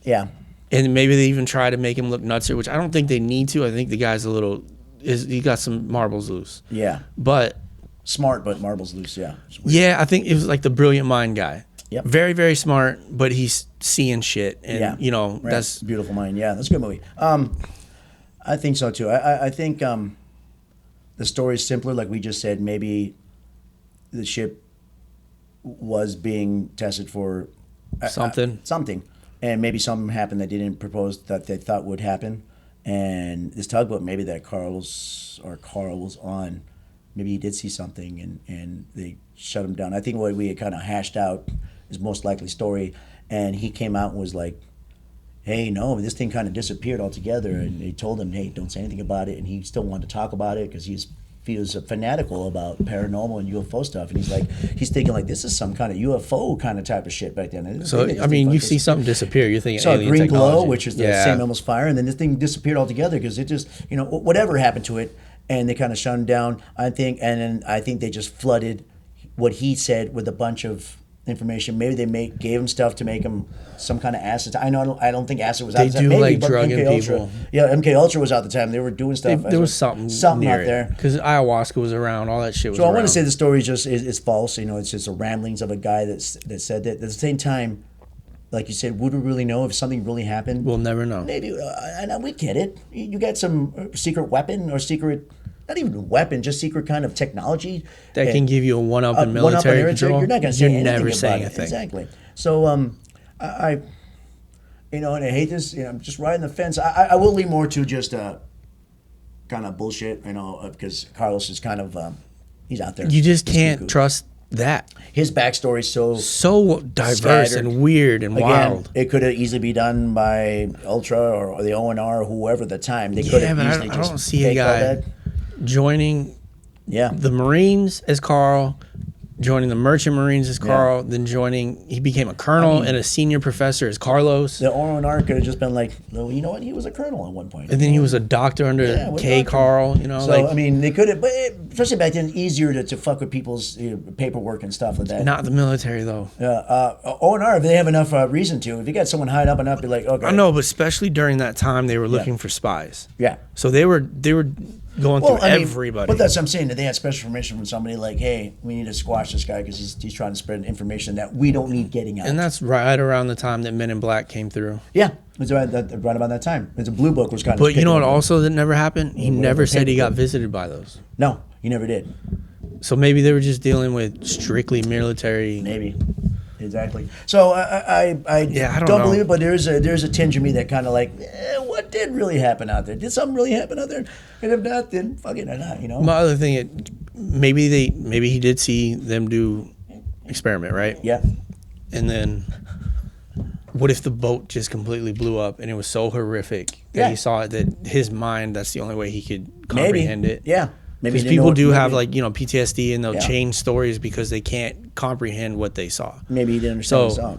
Yeah. And maybe they even try to make him look nutser, which I don't think they need to. I think the guy's he got some marbles loose. Yeah. But smart, but marbles loose, yeah. Yeah, I think it was like the brilliant mind guy. Yep. Very, very smart, but he's seeing shit. And, that's... Beautiful Mind, yeah. That's a good movie. I think so, too. I think the story is simpler. Like we just said, maybe the ship was being tested for... something. And maybe something happened that they didn't propose that they thought would happen. And this tugboat, maybe that Carl was on, maybe he did see something and they shut him down. I think what we had kind of hashed out is most likely story. And he came out and was like, hey, no, this thing kind of disappeared altogether. And they told him, hey, don't say anything about it. And he still wanted to talk about it because he was fanatical about paranormal and UFO stuff. And he's thinking like, this is some kind of UFO kind of type of shit back then. So, I mean, you see something disappear, you're thinking alien green technology. glow, which is the same almost fire. And then this thing disappeared altogether because it just, whatever happened to it. And they kind of shut him down, I think. And then I think they just flooded what he said with a bunch of information. Maybe they gave him stuff to make him some kind of acid. I don't think acid was out. They do like drugging people. Yeah, MK Ultra was out the time. They were doing stuff. There was something out there because ayahuasca was around. All that shit was. So around. I want to say the story is false. It's just the ramblings of a guy that said that. At the same time, like you said, would we really know if something really happened? We'll never know. Maybe, and we get it. You got some secret weapon or secret. Not even a weapon, just secret kind of technology that can give you a one-up in military control. You're not going to say anything never about saying it. A thing. Exactly. So, and I hate this. I'm just riding the fence. I will lean more to just kind of bullshit. Because Carlos is kind of he's out there. You just can't trust that. His backstory is so diverse scattered. And weird and wild. It could have easily be done by Ultra or the ONR or whoever at the time. They could have easily I don't see a guy joining the Marines as Carl, joining the Merchant Marines as Carl, then he became a colonel and a senior professor as Carlos. The ONR could have just been like, well, you know what, he was a colonel at one point. And then he was a doctor under K. Carl, So, they could have, but especially back then, easier to fuck with people's paperwork and stuff like that. Not the military, though. ONR, if they have enough reason to, if you got someone high up enough, be like, okay. I know, but especially during that time, they were looking for spies. Yeah. So they were going through everybody. But that's what I'm saying. That they had special information from somebody like, hey, we need to squash this guy because he's trying to spread information that we don't need getting out. And that's right around the time that Men in Black came through. Yeah, it's right about that time. It's a Blue Book was kind of. But you know what? Also, that never happened. He never said he got visited by those. No, he never did. So maybe they were just dealing with strictly military. Maybe. Exactly. So I don't believe it, but there's a tinge of me that kind of like, what did really happen out there? Did something really happen out there? And if not, then fuck it or not, My other thing, maybe he did see them do experiment, right? Yeah. And then, what if the boat just completely blew up and it was so horrific that he saw it that his mind, that's the only way he could comprehend it? Yeah. Because people do have PTSD and they'll change stories because they can't comprehend what they saw. Maybe he didn't understand what he saw.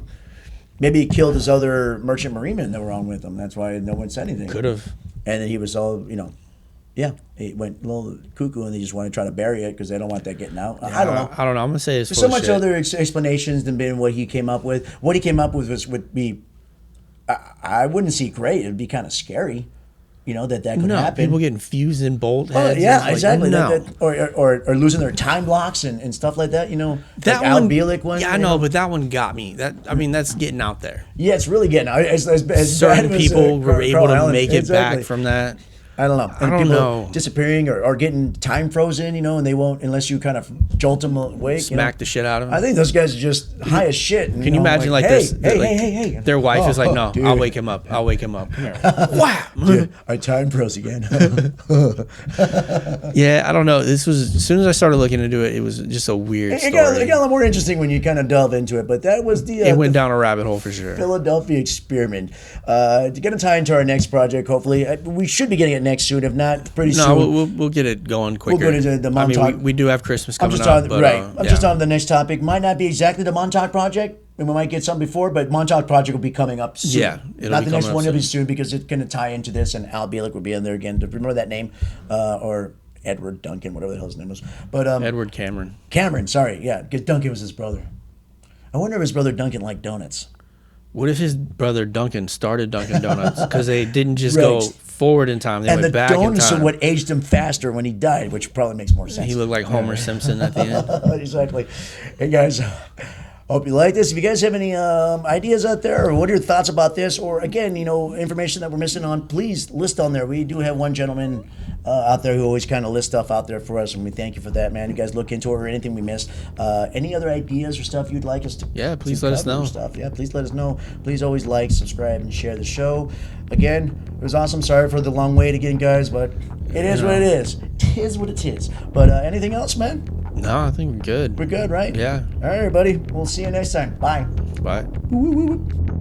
Maybe he killed his other merchant marinemen that were on with him. That's why no one said anything. Could have. And then he was all, he went a little cuckoo and they just want to try to bury it because they don't want that getting out. Yeah, I don't know. I'm going to say it's There's so much other explanations than what he came up with. What he came up with would be I wouldn't see great. It'd be kind of scary. That could happen. People getting fused in bolt heads. Yeah, exactly. No. Or losing their time blocks and stuff like that. That like one, Al Bielek one. Yeah, I know, but that one got me. That's getting out there. Yeah, it's really getting out. As certain people were able to Allen, make it back from that. I don't know. And I don't people know. disappearing or getting time frozen, and they won't unless you kind of jolt them awake. Smack the shit out of them. I think those guys are just high as shit. And, Can you imagine hey, hey. Their wife is like, no, dude. I'll wake him up. Come here. Wow. Dude, I time froze again. Yeah, I don't know. This was, as soon as I started looking into it, it was just a weird story. It got a lot more interesting when you kind of delve into it, but that was it went down a rabbit hole for sure. Philadelphia experiment. To get a tie into our next project, hopefully. We should be getting it next soon, if not pretty soon. No, we'll get it going quicker. We'll go into the Montauk. We do have Christmas coming up. I'm just on the next topic. Might not be exactly the Montauk project. And we might get some before, but Montauk project will be coming up soon. Yeah, not the next one. It'll be soon because it's going to tie into this, and Al Bielek will be in there again. Remember that name, or Edward Duncan, whatever the hell his name was. But Edward Cameron. Cameron, sorry, yeah, because Duncan was his brother. I wonder if his brother Duncan liked donuts. What if his brother Duncan started Dunkin' Donuts because they didn't just go forward in time; they went back in time. And the donuts are what aged him faster when he died, which probably makes more sense. He looked like Homer Simpson at the end. Exactly. Hey guys. Hope you like this. If you guys have any ideas out there, or what are your thoughts about this, or again, information that we're missing on, please list on there. We do have one gentleman out there who always kind of lists stuff out there for us, and we thank you for that, man. You guys look into it or anything we missed. Any other ideas or stuff you'd like us to? Yeah, please let us know. Yeah, please let us know. Please always like, subscribe, and share the show. Again, it was awesome. Sorry for the long wait again, guys, but it is what it is. It is what it is. But anything else, man? No, I think we're good. We're good, right? Yeah. All right, everybody. We'll see you next time. Bye. Bye. Woo, woo, woo.